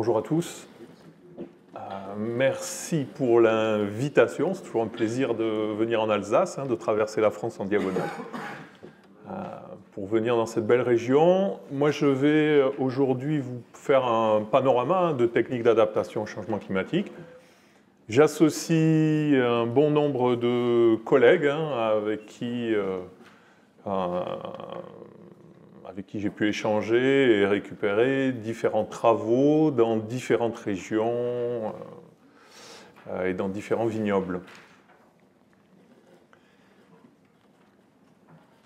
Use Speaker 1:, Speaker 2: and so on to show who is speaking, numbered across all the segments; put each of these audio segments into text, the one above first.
Speaker 1: bonjour à tous. Merci pour l'invitation. C'est toujours un plaisir de venir en Alsace, de traverser la France en diagonale. Pour venir dans cette belle région, moi je vais aujourd'hui vous faire un panorama de techniques d'adaptation au changement climatique. J'associe un bon nombre de collègues avec qui j'ai pu échanger et récupérer différents travaux dans différentes régions et dans différents vignobles.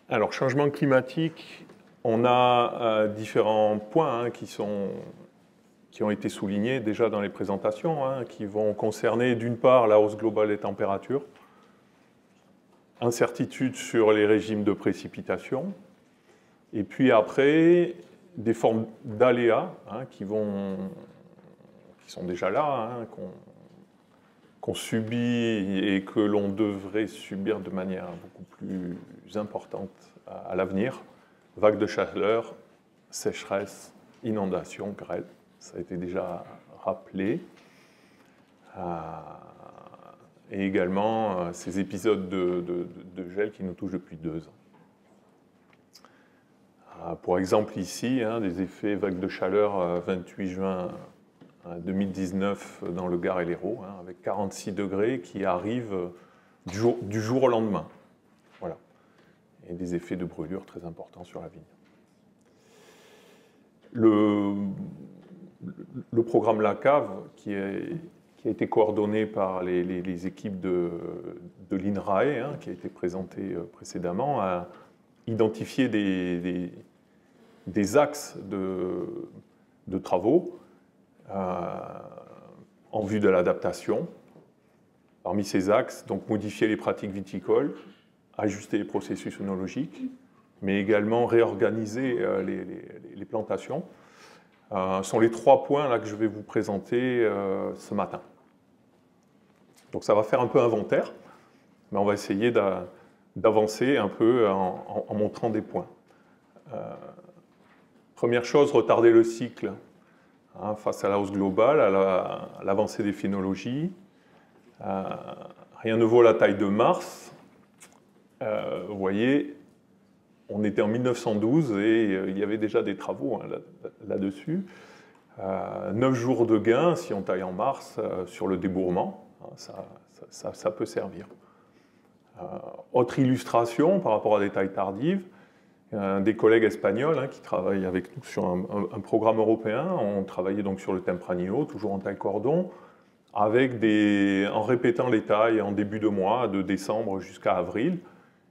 Speaker 1: Alors, changement climatique, on a différents points qui ont été soulignés déjà dans les présentations, qui vont concerner d'une part la hausse globale des températures, incertitude sur les régimes de précipitation, et puis après, des formes d'aléas qui sont déjà là, qu'on subit et que l'on devrait subir de manière beaucoup plus importante à l'avenir. Vagues de chaleur, sécheresse, inondations, grêle, ça a été déjà rappelé. Et également ces épisodes de gel qui nous touchent depuis 2 ans. Pour exemple, ici, des effets vagues de chaleur 28 juin 2019 dans le Gard et l'Hérault, avec 46 degrés qui arrivent du jour au lendemain. Voilà. Et des effets de brûlure très importants sur la vigne. Le programme LACAV, qui a été coordonné par les équipes de l'INRAE, qui a été présenté précédemment, a identifié des axes de travaux en vue de l'adaptation. Parmi ces axes, donc modifier les pratiques viticoles, ajuster les processus œnologiques, mais également réorganiser les plantations. Sont les 3 points là que je vais vous présenter ce matin. Donc ça va faire un peu inventaire, mais on va essayer d'avancer un peu en montrant des points. Première chose, retarder le cycle face à la hausse globale, à l'avancée des phénologies. Rien ne vaut la taille de Mars. Vous voyez, on était en 1912 et il y avait déjà des travaux là-dessus. 9 jours de gain, si on taille en Mars, sur le débourrement, ça peut servir. Autre illustration par rapport à des tailles tardives, des collègues espagnols qui travaillent avec nous sur un programme européen, ont travaillé donc sur le Tempranillo, toujours en taille cordon, en répétant les tailles en début de mois, de décembre jusqu'à avril,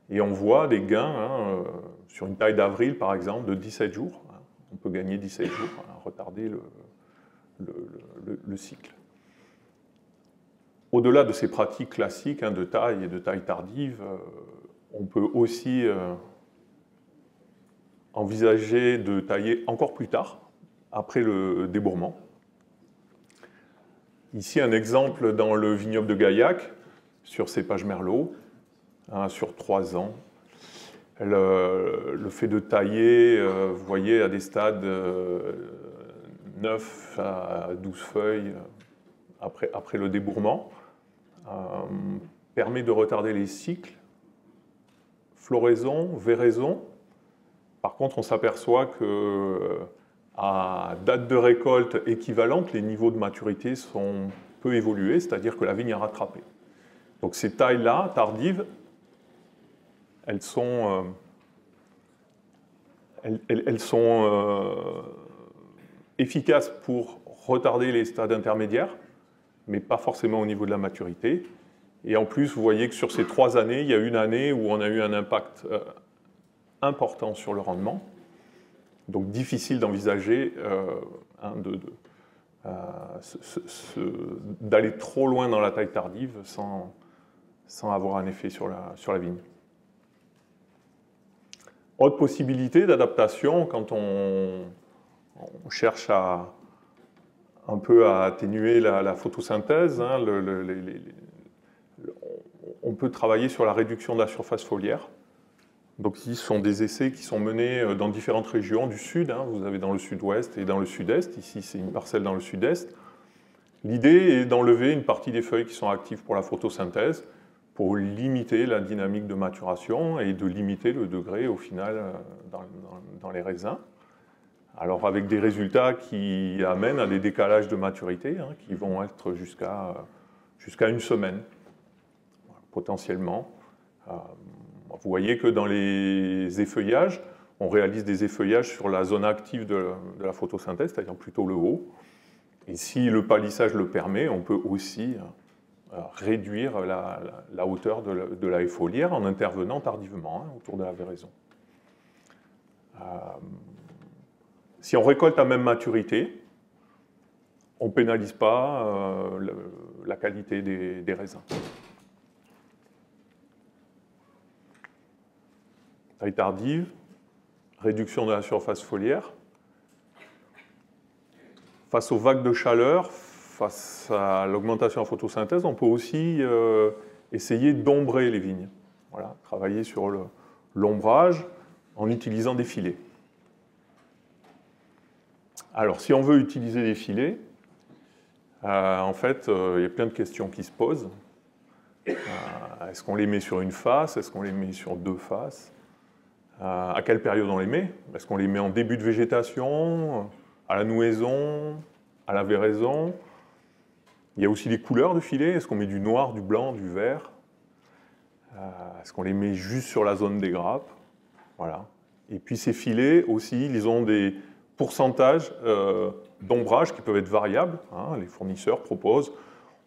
Speaker 1: et on voit des gains sur une taille d'avril par exemple de 17 jours. On peut gagner 17 jours, retarder le cycle. Au-delà de ces pratiques classiques de taille et de taille tardive, on peut aussi envisager de tailler encore plus tard, après le débourrement. Ici, un exemple dans le vignoble de Gaillac, sur cépage Merlot, sur 3 ans. Le fait de tailler, vous voyez, à des stades 9 à 12 feuilles après le débourrement, permet de retarder les cycles, floraison, véraison. Par contre, on s'aperçoit qu'à date de récolte équivalente, les niveaux de maturité sont peu évolués, c'est-à-dire que la vigne a rattrapé. Donc ces tailles-là, tardives, elles sont efficaces pour retarder les stades intermédiaires, mais pas forcément au niveau de la maturité. Et en plus, vous voyez que sur ces 3 années, il y a une année où on a eu un impact important sur le rendement. Donc difficile d'envisager d'aller trop loin dans la taille tardive sans avoir un effet sur la vigne. Autre possibilité d'adaptation quand on cherche un peu à atténuer la photosynthèse, on peut travailler sur la réduction de la surface foliaire. Donc ici, ce sont des essais qui sont menés dans différentes régions du sud. Hein. Vous avez dans le sud-ouest et dans le sud-est. Ici, c'est une parcelle dans le sud-est. L'idée est d'enlever une partie des feuilles qui sont actives pour la photosynthèse pour limiter la dynamique de maturation et de limiter le degré, au final, dans les raisins. Alors, avec des résultats qui amènent à des décalages de maturité, hein, qui vont être jusqu'à une semaine, potentiellement. Vous voyez que dans les effeuillages, on réalise des effeuillages sur la zone active de la photosynthèse, c'est-à-dire plutôt le haut. Et si le palissage le permet, on peut aussi réduire la hauteur de la haie foliaire en intervenant tardivement, hein, autour de la véraison. Si on récolte à même maturité, on ne pénalise pas la qualité des raisins. Taille tardive, réduction de la surface foliaire. Face aux vagues de chaleur, face à l'augmentation en photosynthèse, on peut aussi essayer d'ombrer les vignes. Voilà, travailler sur l'ombrage en utilisant des filets. Alors, si on veut utiliser des filets, en fait, il y a plein de questions qui se posent. Est-ce qu'on les met sur une face? Est-ce qu'on les met sur deux faces? À quelle période on les met? Est-ce qu'on les met en début de végétation, à la nouaison, à la véraison? Il y a aussi les couleurs de filets. Est-ce qu'on met du noir, du blanc, du vert? Est-ce qu'on les met juste sur la zone des grappes? Voilà. Et puis ces filets aussi, ils ont des pourcentages d'ombrage qui peuvent être variables. Hein. Les fournisseurs proposent,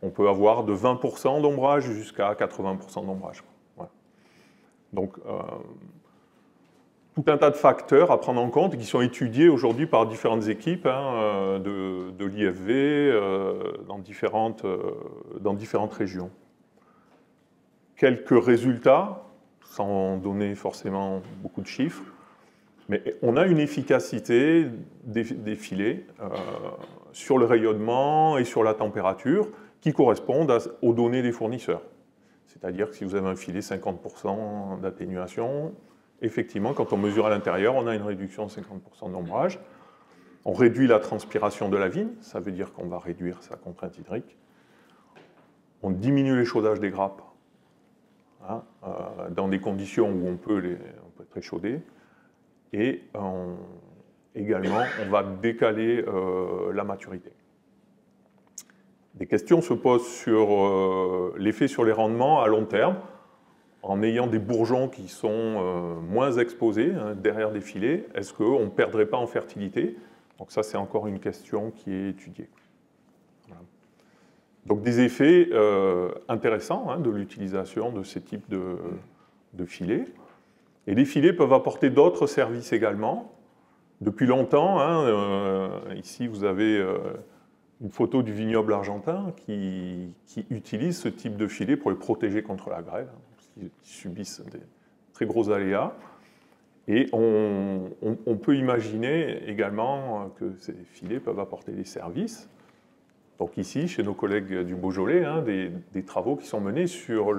Speaker 1: on peut avoir de 20% d'ombrage jusqu'à 80% d'ombrage. Voilà. Donc, tout un tas de facteurs à prendre en compte qui sont étudiés aujourd'hui par différentes équipes hein, de l'IFV dans différentes régions. Quelques résultats, sans donner forcément beaucoup de chiffres, mais on a une efficacité des filets sur le rayonnement et sur la température qui correspondent aux données des fournisseurs. C'est-à-dire que si vous avez un filet 50% d'atténuation, effectivement, quand on mesure à l'intérieur, on a une réduction de 50% d'ombrage. On réduit la transpiration de la vigne, ça veut dire qu'on va réduire sa contrainte hydrique. On diminue l'échaudage des grappes hein, dans des conditions où on peut être échaudé. Et également, on va décaler la maturité. Des questions se posent sur l'effet sur les rendements à long terme, en ayant des bourgeons qui sont moins exposés hein, derrière des filets. Est-ce qu'on ne perdrait pas en fertilité? Donc ça, c'est encore une question qui est étudiée. Voilà. Donc des effets intéressants hein, de l'utilisation de ces types de filets. Et les filets peuvent apporter d'autres services également. Depuis longtemps, hein, ici vous avez une photo du vignoble argentin qui utilise ce type de filet pour les protéger contre la grêle, hein, parce qu'ils subissent des très gros aléas. Et on peut imaginer également que ces filets peuvent apporter des services. Donc ici, chez nos collègues du Beaujolais, hein, des travaux qui sont menés sur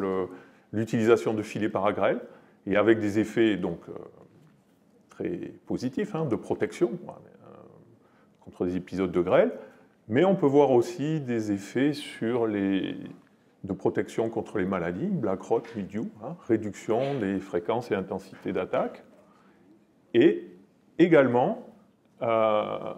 Speaker 1: l'utilisation de filets para-grêle, et avec des effets donc, très positifs hein, de protection contre des épisodes de grêle, mais on peut voir aussi des effets de protection contre les maladies, black rot, mildiou, hein, réduction des fréquences et intensités d'attaque, et également, comme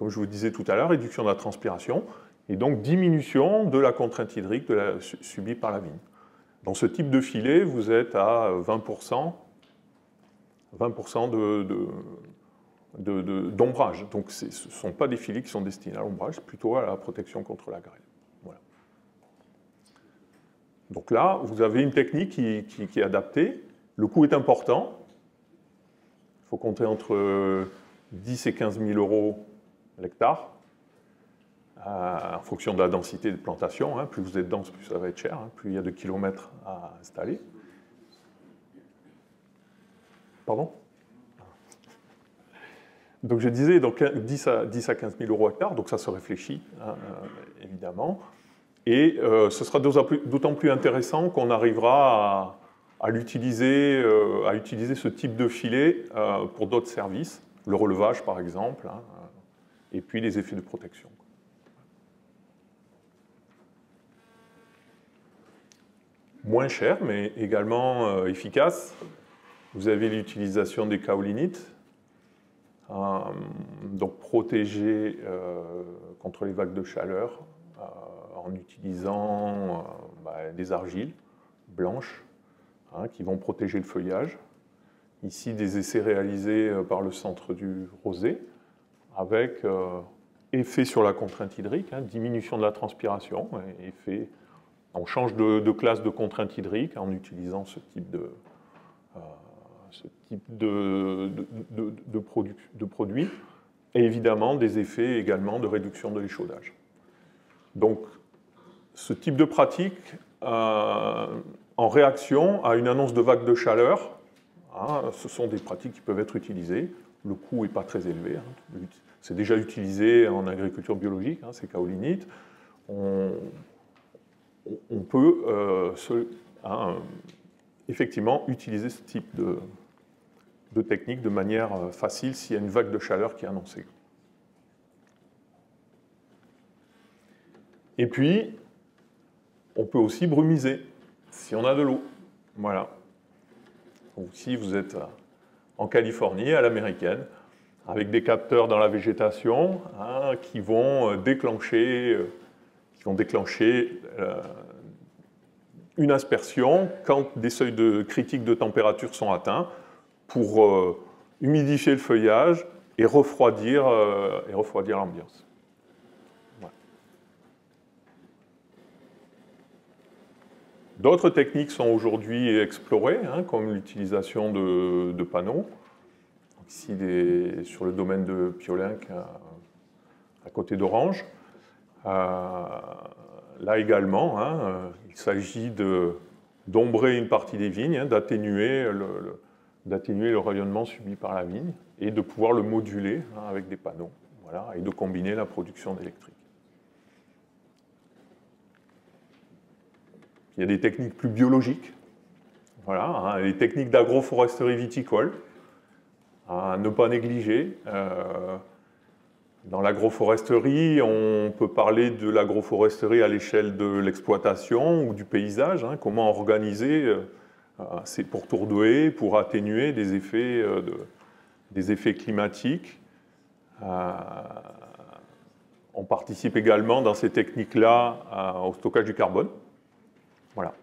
Speaker 1: je vous disais tout à l'heure, réduction de la transpiration, et donc diminution de la contrainte hydrique subie par la vigne. Dans ce type de filet, vous êtes à 20% d'ombrage. Donc ce ne sont pas des filets qui sont destinés à l'ombrage, plutôt à la protection contre la grêle. Voilà. Donc là, vous avez une technique qui est adaptée. Le coût est important. Il faut compter entre 10 et 15 000 euros l'hectare. En fonction de la densité de plantation, hein, plus vous êtes dense, plus ça va être cher, hein, plus il y a de kilomètres à installer. Pardon? Donc je disais donc 10 à 15 000 euros hectare, donc ça se réfléchit, hein, évidemment. Et ce sera d'autant plus intéressant qu'on arrivera à utiliser ce type de filet pour d'autres services, le relevage par exemple, hein, et puis les effets de protection. Moins cher, mais également efficace. Vous avez l'utilisation des kaolinites, donc protégés contre les vagues de chaleur en utilisant des argiles blanches hein, qui vont protéger le feuillage. Ici, des essais réalisés par le Centre du Rosé avec effet sur la contrainte hydrique, hein, diminution de la transpiration, effet. On change de classe de contrainte hydrique en utilisant ce type de produit, et évidemment des effets également de réduction de l'échaudage. Donc, ce type de pratique, en réaction à une annonce de vague de chaleur, hein, ce sont des pratiques qui peuvent être utilisées. Le coût n'est pas très élevé. Hein. C'est déjà utilisé en agriculture biologique, hein, ces kaolinites. On peut effectivement utiliser ce type de technique de manière facile s'il y a une vague de chaleur qui est annoncée. Et puis, on peut aussi brumiser, si on a de l'eau. Voilà. Donc, si vous êtes en Californie, à l'américaine, avec des capteurs dans la végétation hein, qui vont déclencher une aspersion quand des seuils critiques de température sont atteints pour humidifier le feuillage et refroidir l'ambiance. Voilà. D'autres techniques sont aujourd'hui explorées, hein, comme l'utilisation de panneaux. Ici, sur le domaine de Piolenc, à côté d'Orange. Là également, hein, il s'agit d'ombrer une partie des vignes, hein, d'atténuer le rayonnement subi par la vigne et de pouvoir le moduler hein, avec des panneaux, voilà, et de combiner la production d'électrique. Il y a des techniques plus biologiques, voilà, hein, les techniques d'agroforesterie viticole, à ne pas négliger. Dans l'agroforesterie, on peut parler de l'agroforesterie à l'échelle de l'exploitation ou du paysage, hein, comment organiser ces pourtours de haies pour atténuer des effets climatiques. On participe également dans ces techniques-là au stockage du carbone. Voilà.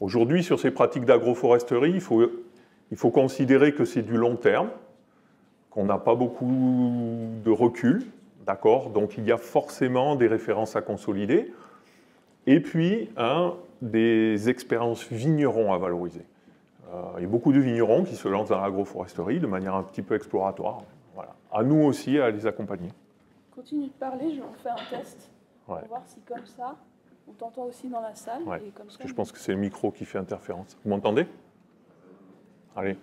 Speaker 1: Aujourd'hui, sur ces pratiques d'agroforesterie, il faut considérer que c'est du long terme, qu'on n'a pas beaucoup de recul, d'accord? Donc il y a forcément des références à consolider, et puis des expériences vignerons à valoriser. Il y a beaucoup de vignerons qui se lancent dans l'agroforesterie de manière un petit peu exploratoire. Voilà. À nous aussi à les accompagner.
Speaker 2: Continue de parler, on fait un test pour voir si comme ça, on t'entend aussi dans la salle.
Speaker 1: Ouais,
Speaker 2: et comme
Speaker 1: parce
Speaker 2: ça,
Speaker 1: que je pense que c'est le micro qui fait interférence. Vous m'entendez? Allez.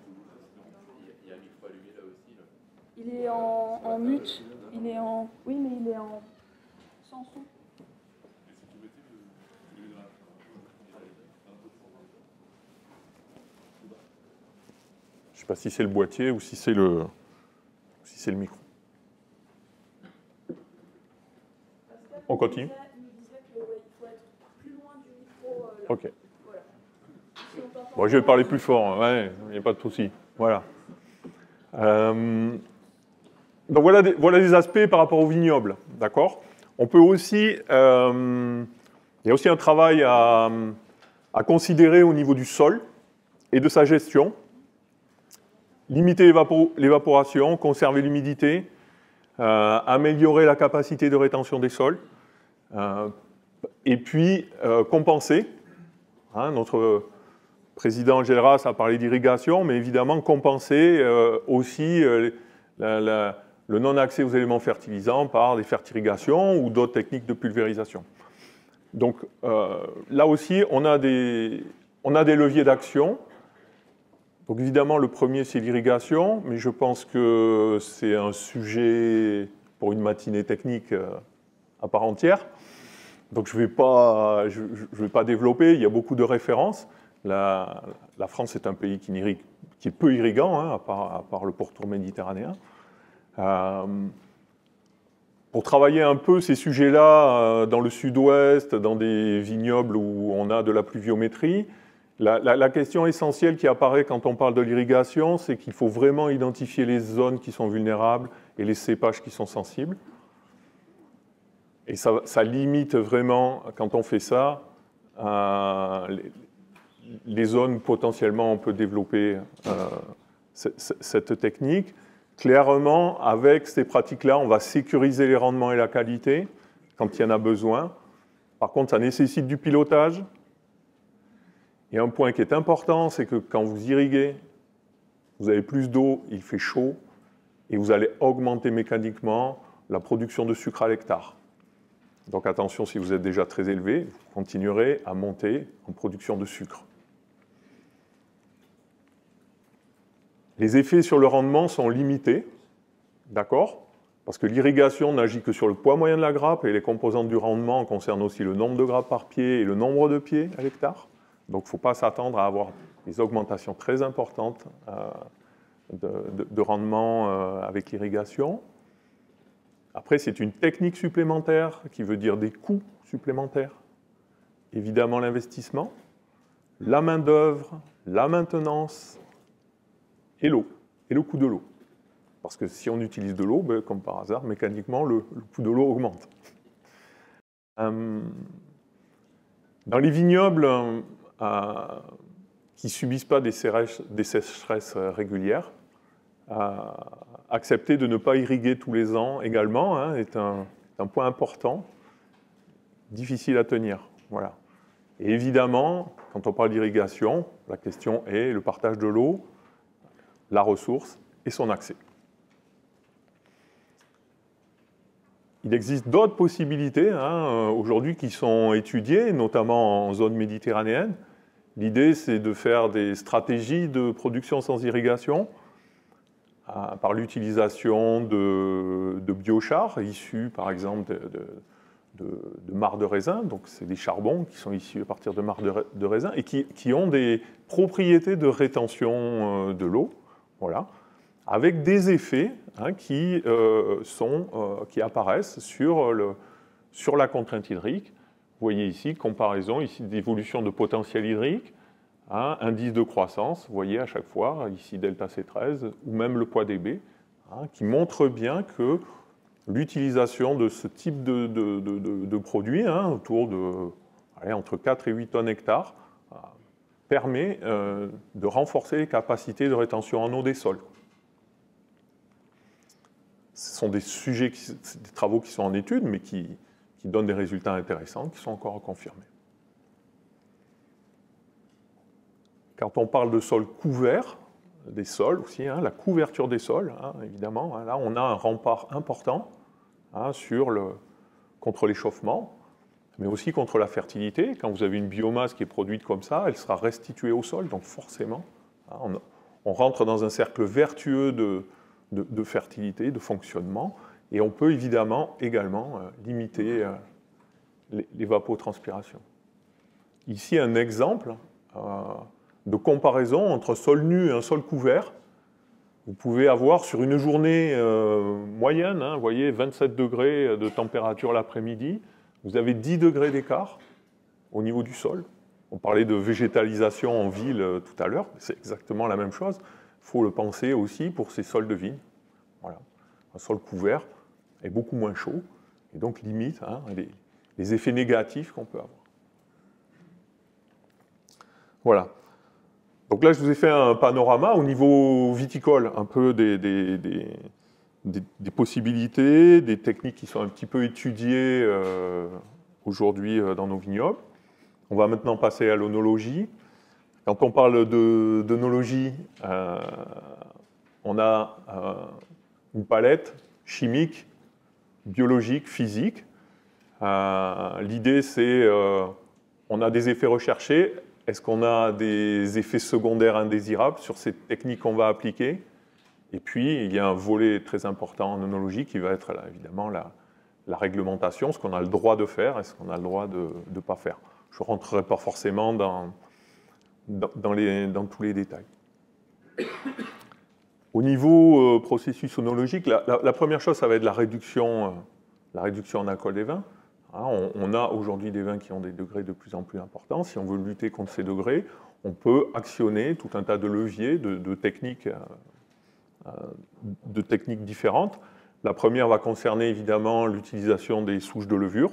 Speaker 2: Il est en mute, il est en... Oui, mais il est en... sans son.
Speaker 1: Je ne sais pas si c'est le boîtier ou si c'est le micro. On continue?
Speaker 2: Il disait qu'il faut être plus loin du micro. Là.
Speaker 1: Ok.
Speaker 2: Voilà. Si
Speaker 1: bon, je vais parler plus fort, ouais, il n'y a pas de souci. Voilà. Donc voilà des aspects par rapport au vignoble, d'accord? On peut aussi, il y a aussi un travail à considérer au niveau du sol et de sa gestion. Limiter l'évaporation, conserver l'humidité, améliorer la capacité de rétention des sols, et puis compenser. Hein, notre président Gelras a parlé d'irrigation, mais évidemment compenser aussi le non-accès aux éléments fertilisants par des fertirigations ou d'autres techniques de pulvérisation. Donc là aussi, on a des leviers d'action. Donc évidemment, le premier, c'est l'irrigation, mais je pense que c'est un sujet pour une matinée technique à part entière. Donc je vais pas développer, il y a beaucoup de références. La France est un pays qui est peu irriguant, hein, à part le pourtour méditerranéen. Pour travailler un peu ces sujets-là dans le sud-ouest, dans des vignobles où on a de la pluviométrie, la question essentielle qui apparaît quand on parle de l'irrigation, c'est qu'il faut vraiment identifier les zones qui sont vulnérables et les cépages qui sont sensibles. Et ça limite vraiment, quand on fait ça, les zones où potentiellement on peut développer cette technique. Clairement, avec ces pratiques-là, on va sécuriser les rendements et la qualité quand il y en a besoin. Par contre, ça nécessite du pilotage. Et un point qui est important, c'est que quand vous irriguez, vous avez plus d'eau, il fait chaud, et vous allez augmenter mécaniquement la production de sucre à l'hectare. Donc attention, si vous êtes déjà très élevé, vous continuerez à monter en production de sucre. Les effets sur le rendement sont limités, d'accord? Parce que l'irrigation n'agit que sur le poids moyen de la grappe, et les composantes du rendement concernent aussi le nombre de grappes par pied et le nombre de pieds à l'hectare. Donc il ne faut pas s'attendre à avoir des augmentations très importantes de rendement avec l'irrigation. Après, c'est une technique supplémentaire qui veut dire des coûts supplémentaires. Évidemment, l'investissement, la main-d'œuvre, la maintenance et l'eau, et le coût de l'eau. Parce que si on utilise de l'eau, ben, comme par hasard, mécaniquement, le coût de l'eau augmente. Dans les vignobles qui ne subissent pas des sécheresses régulières, accepter de ne pas irriguer tous les ans également hein, est un point important, difficile à tenir. Voilà. Et évidemment, quand on parle d'irrigation, la question est le partage de l'eau, la ressource et son accès. Il existe d'autres possibilités hein, aujourd'hui qui sont étudiées, notamment en zone méditerranéenne. L'idée, c'est de faire des stratégies de production sans irrigation par l'utilisation de biochars issus, par exemple, de marcs de raisin. Donc, c'est des charbons qui sont issus à partir de marcs de raisin et qui ont des propriétés de rétention de l'eau. Voilà. Avec des effets hein, qui apparaissent sur la contrainte hydrique. Vous voyez ici, comparaison ici d'évolution de potentiel hydrique, hein, indice de croissance, vous voyez à chaque fois, ici delta C13, ou même le poids dB, hein, qui montre bien que l'utilisation de ce type de produit, hein, autour de entre 4 et 8 tonnes hectares, permet de renforcer les capacités de rétention en eau des sols. Ce sont des des travaux qui sont en étude, mais qui donnent des résultats intéressants, qui sont encore à confirmer. Quand on parle de sols couverts, des sols aussi, hein, la couverture des sols, hein, évidemment, hein, là on a un rempart important hein, contre l'échauffement, mais aussi contre la fertilité. Quand vous avez une biomasse qui est produite comme ça, elle sera restituée au sol, donc forcément, hein, on rentre dans un cercle vertueux de fertilité, de fonctionnement, et on peut évidemment également limiter l'évapotranspiration. Ici, un exemple de comparaison entre sol nu et un sol couvert. Vous pouvez avoir sur une journée moyenne, hein, vous voyez, 27 degrés de température l'après-midi, vous avez 10 degrés d'écart au niveau du sol. On parlait de végétalisation en ville tout à l'heure, c'est exactement la même chose. Il faut le penser aussi pour ces sols de vigne. Voilà. Un sol couvert est beaucoup moins chaud et donc limite hein, les effets négatifs qu'on peut avoir. Voilà. Donc là, je vous ai fait un panorama au niveau viticole, un peu des possibilités, des techniques qui sont un petit peu étudiées aujourd'hui dans nos vignobles. On va maintenant passer à l'œnologie. Quand on parle d'œnologie, on a une palette chimique, biologique, physique. L'idée, c'est on a des effets recherchés. Est-ce qu'on a des effets secondaires indésirables sur ces techniques qu'on va appliquer? Et puis, il y a un volet très important en œnologie qui va être là, évidemment la réglementation, ce qu'on a le droit de faire et ce qu'on a le droit de ne pas faire. Je ne rentrerai pas forcément dans dans tous les détails. Au niveau processus œnologique, la première chose, ça va être la réduction en alcool des vins. On a aujourd'hui des vins qui ont des degrés de plus en plus importants. Si on veut lutter contre ces degrés, on peut actionner tout un tas de leviers, de techniques différentes. La première va concerner évidemment l'utilisation des souches de levure.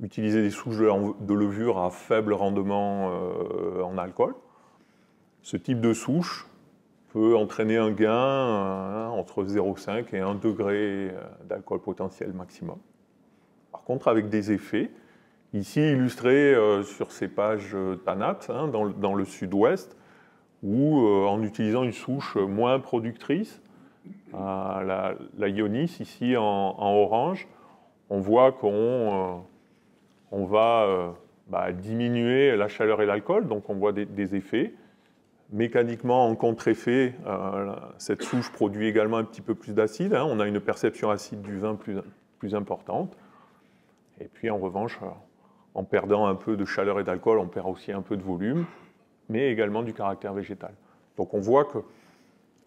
Speaker 1: Utiliser des souches de levure à faible rendement en alcool. Ce type de souche peut entraîner un gain entre 0,5 et 1 degré d'alcool potentiel maximum. Par contre, avec des effets, ici illustrés sur ces pages tannate, dans le sud-ouest, où en utilisant une souche moins productrice, la Ionis, ici en orange, on voit qu'on va diminuer la chaleur et l'alcool, donc on voit des effets. Mécaniquement, en contre-effet, cette souche produit également un petit peu plus d'acide. On a une perception acide du vin plus importante. Et puis en revanche, en perdant un peu de chaleur et d'alcool, on perd aussi un peu de volume, mais également du caractère végétal. Donc on voit que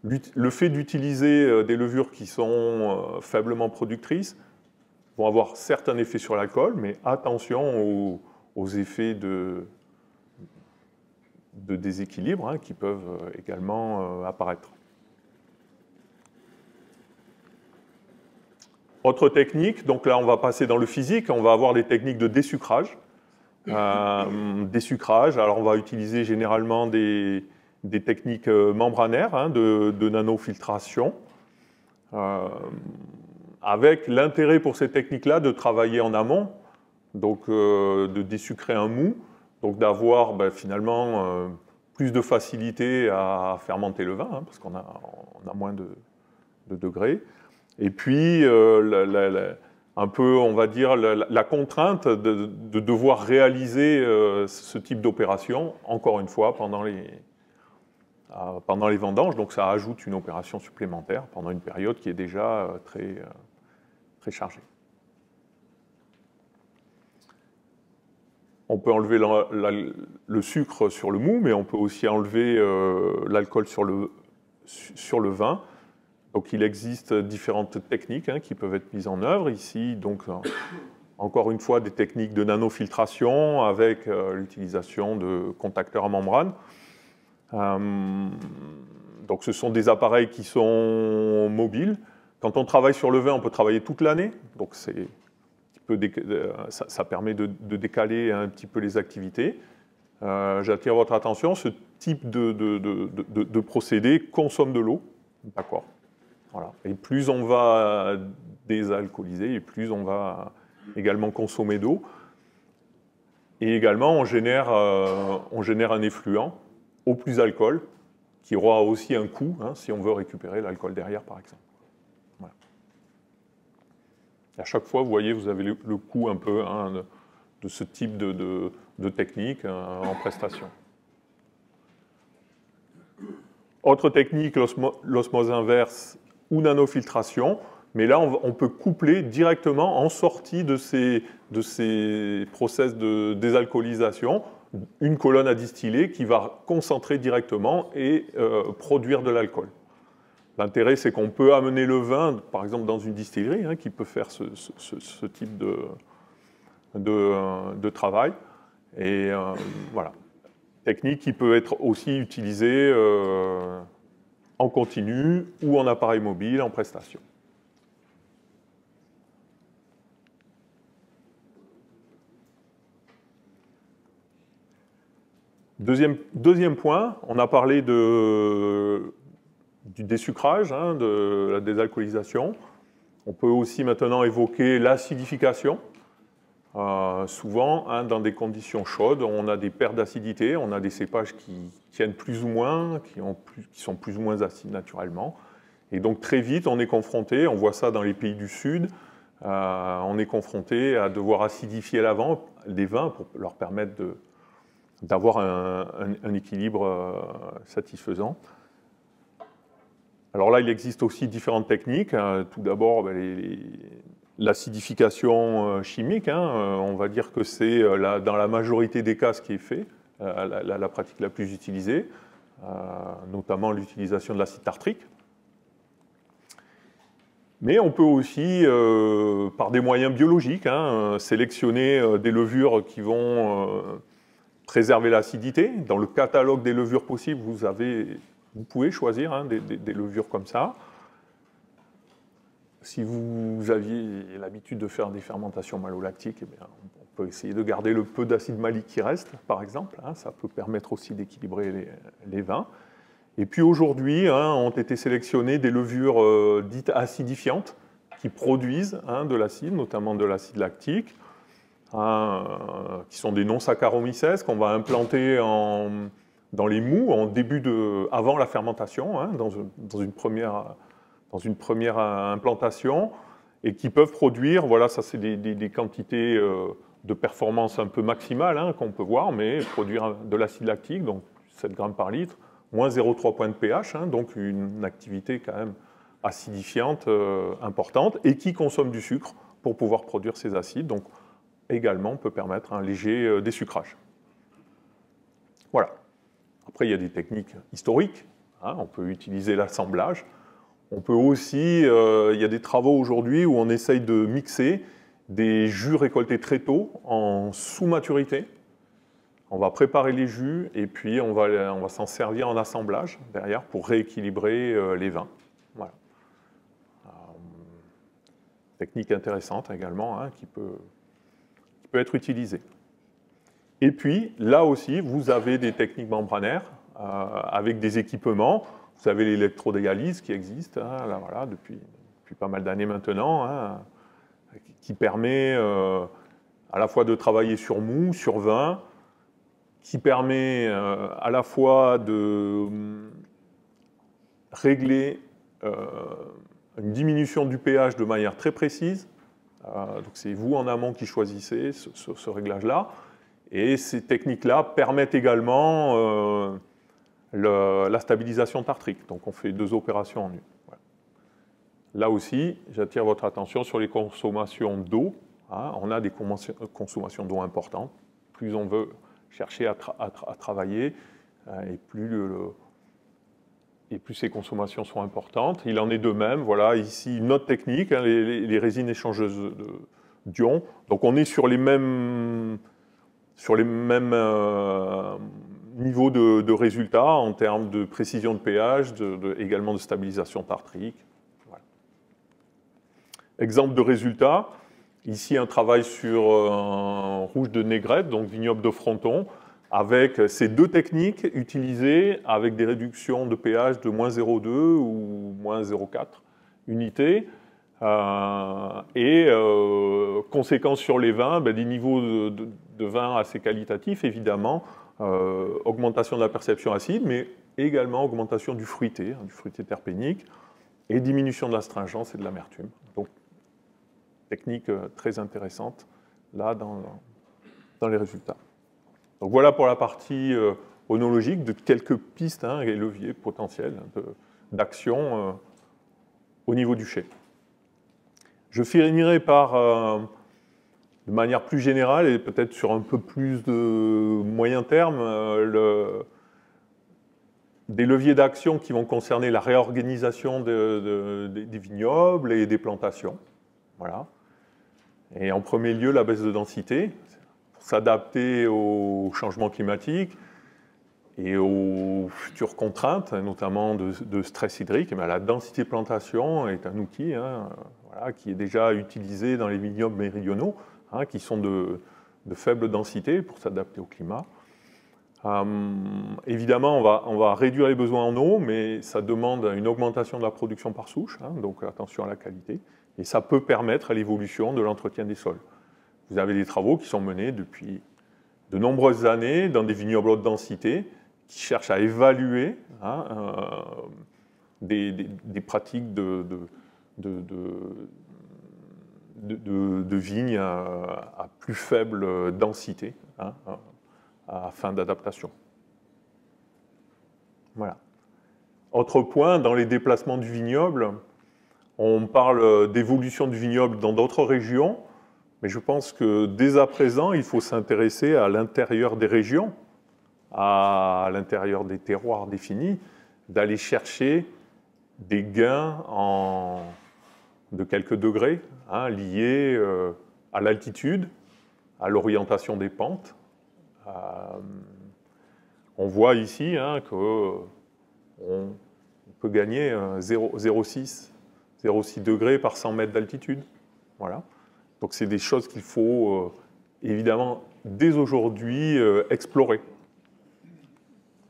Speaker 1: le fait d'utiliser des levures qui sont faiblement productrices vont avoir certains effets sur l'alcool, mais attention aux effets de déséquilibre qui peuvent également apparaître. Autre technique, donc là on va passer dans le physique, on va avoir des techniques de désucrage. Désucrage, alors on va utiliser généralement des techniques membranaires de nanofiltration, avec l'intérêt pour ces techniques-là de travailler en amont, donc de désucrer un mou, donc d'avoir finalement plus de facilité à fermenter le vin, parce qu'on a moins de degrés. Et puis, un peu, on va dire, la contrainte de devoir réaliser ce type d'opération, encore une fois, pendant les vendanges. Donc ça ajoute une opération supplémentaire pendant une période qui est déjà très chargée. On peut enlever le sucre sur le mou, mais on peut aussi enlever l'alcool sur le vin. Donc il existe différentes techniques qui peuvent être mises en œuvre. Ici, donc, encore une fois, des techniques de nanofiltration avec l'utilisation de contacteurs à membrane. Donc ce sont des appareils qui sont mobiles. Quand on travaille sur le vin, on peut travailler toute l'année. Donc ça permet de décaler un petit peu les activités. J'attire votre attention, ce type de procédé consomme de l'eau. D'accord. Voilà. Et plus on va désalcooliser, et plus on va également consommer d'eau. Et également, on génère un effluent au plus d'alcool, qui aura aussi un coût, si on veut récupérer l'alcool derrière, par exemple. Voilà. Et à chaque fois, vous voyez, vous avez le coût un peu de ce type de technique en prestation. Autre technique, l'osmose inverse ou nanofiltration, mais là on peut coupler directement en sortie de ces process de désalcoolisation une colonne à distiller qui va concentrer directement et produire de l'alcool. L'intérêt, c'est qu'on peut amener le vin, par exemple dans une distillerie, qui peut faire ce type de travail. Et voilà. Technique qui peut être aussi utilisée en continu ou en appareil mobile, en prestation. Deuxième point, on a parlé du désucrage, de la désalcoolisation. On peut aussi maintenant évoquer l'acidification. Souvent, dans des conditions chaudes, on a des pertes d'acidité, on a des cépages qui tiennent plus ou moins, qui sont plus ou moins acides naturellement. Et donc très vite, on est confronté, on voit ça dans les pays du Sud, on est confronté à devoir acidifier les vins pour leur permettre d'avoir un équilibre satisfaisant. Alors là, il existe aussi différentes techniques. Tout d'abord, l'acidification chimique, on va dire que c'est dans la majorité des cas ce qui est fait. la pratique la plus utilisée, notamment l'utilisation de l'acide tartrique. Mais on peut aussi, par des moyens biologiques, sélectionner des levures qui vont préserver l'acidité. Dans le catalogue des levures possibles, vous pouvez choisir des levures comme ça. Si vous aviez l'habitude de faire des fermentations malolactiques, eh bien, on peut essayer de garder le peu d'acide malique qui reste, par exemple. Ça peut permettre aussi d'équilibrer les vins. Et puis aujourd'hui, ont été sélectionnées des levures dites acidifiantes qui produisent de l'acide, notamment de l'acide lactique, qui sont des non-saccharomycèses qu'on va implanter dans les mous avant la fermentation, dans une première implantation, et qui peuvent produire, voilà, ça c'est des quantités de performance un peu maximales qu'on peut voir, mais produire de l'acide lactique, donc 7 grammes par litre, moins 0,3 points de pH, donc une activité quand même acidifiante importante, et qui consomme du sucre pour pouvoir produire ces acides, donc également peut permettre un léger désucrage. Voilà. Après, il y a des techniques historiques, on peut utiliser l'assemblage. On peut aussi, il y a des travaux aujourd'hui où on essaye de mixer des jus récoltés très tôt en sous-maturité. On va préparer les jus et puis on va s'en servir en assemblage derrière pour rééquilibrer les vins. Voilà. Technique intéressante également qui peut être utilisée. Et puis là aussi, vous avez des techniques membranaires avec des équipements. Vous avez l'électrodialyse qui existe là, voilà, depuis pas mal d'années maintenant, qui permet à la fois de travailler sur mou, sur vin, qui permet à la fois de régler une diminution du pH de manière très précise. Donc c'est vous en amont qui choisissez ce réglage-là. Et ces techniques-là permettent également la stabilisation tartrique. Donc on fait 2 opérations en une. Voilà. Là aussi, j'attire votre attention sur les consommations d'eau. On a des consommations d'eau importantes. Plus on veut chercher à travailler, et plus ces consommations sont importantes. Il en est de même. Voilà, ici, une autre technique, les résines échangeuses d'ions. Donc on est sur les mêmes niveaux de résultats en termes de précision de pH, également de stabilisation tartrique. Voilà. Exemple de résultats. Ici, un travail sur un rouge de Négrette, donc vignoble de Fronton, avec ces 2 techniques utilisées avec des réductions de pH de moins 0,2 ou moins 0,4 unités. Conséquence sur les vins, des niveaux de vins assez qualitatifs, évidemment, augmentation de la perception acide, mais également augmentation du fruité terpénique, et diminution de l'astringence et de l'amertume. Donc, technique très intéressante, là, dans les résultats. Donc voilà pour la partie oenologique de quelques pistes et leviers potentiels d'action au niveau du chai. Je finirai par, de manière plus générale et peut-être sur un peu plus de moyen terme, des leviers d'action qui vont concerner la réorganisation des vignobles et des plantations. Voilà. Et en premier lieu, la baisse de densité, pour s'adapter aux changements climatiques et aux futures contraintes, notamment de stress hydrique. La densité de plantation est un outil voilà, qui est déjà utilisé dans les vignobles méridionaux, qui sont de faible densité pour s'adapter au climat. Évidemment, on va réduire les besoins en eau, mais ça demande une augmentation de la production par souche, donc attention à la qualité. Et ça peut permettre l'évolution de l'entretien des sols. Vous avez des travaux qui sont menés depuis de nombreuses années dans des vignobles haute densité qui cherchent à évaluer des pratiques de vignes à plus faible densité à fin d'adaptation. Voilà. Autre point, dans les déplacements du vignoble, on parle d'évolution du vignoble dans d'autres régions, mais je pense que dès à présent, il faut s'intéresser à l'intérieur des régions, à l'intérieur des terroirs définis, d'aller chercher des gains de quelques degrés liés à l'altitude, à l'orientation des pentes. On voit ici qu'on peut gagner 0,6 degrés par 100 mètres d'altitude. Voilà. Donc c'est des choses qu'il faut évidemment dès aujourd'hui explorer.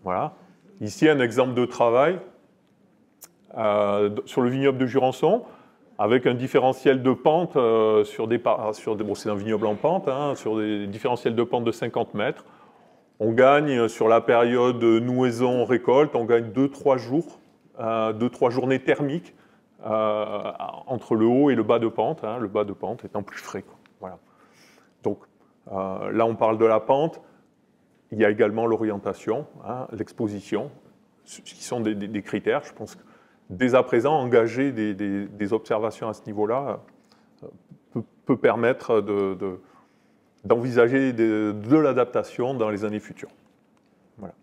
Speaker 1: Voilà. Ici un exemple de travail sur le vignoble de Jurançon, avec un différentiel de pente bon, c'est un vignoble en pente, sur des différentiels de pente de 50 mètres. On gagne sur la période nouaison-récolte, on gagne 2-3 jours, 2-3 journées thermiques entre le haut et le bas de pente, le bas de pente étant plus frais. Voilà. Donc là, on parle de la pente. Il y a également l'orientation, l'exposition, qui sont des critères. Je pense que dès à présent, engager des observations à ce niveau-là peut permettre d'envisager de l'adaptation dans les années futures. Voilà.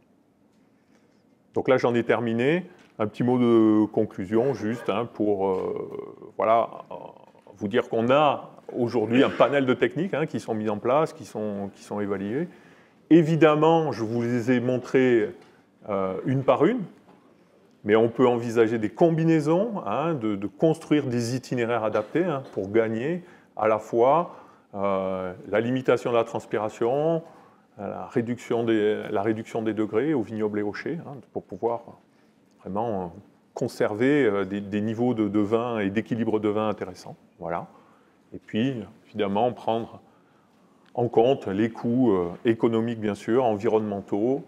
Speaker 1: Donc là, j'en ai terminé. Un petit mot de conclusion, juste, pour vous dire qu'on a aujourd'hui un panel de techniques qui sont mises en place, qui sont évaluées. Évidemment, je vous les ai montrées une par une, mais on peut envisager des combinaisons, de construire des itinéraires adaptés pour gagner à la fois la limitation de la transpiration, la réduction des degrés au vignoble éhauché, pour pouvoir vraiment conserver des niveaux de vin et d'équilibre de vin intéressants. Voilà. Et puis, évidemment, prendre en compte les coûts économiques, bien sûr, environnementaux,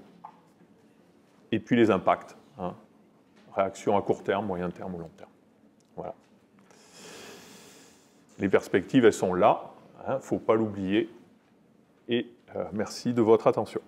Speaker 1: et puis les impacts. Réaction à court terme, moyen terme ou long terme. Voilà. Les perspectives, elles sont là, il ne faut pas l'oublier. Et merci de votre attention.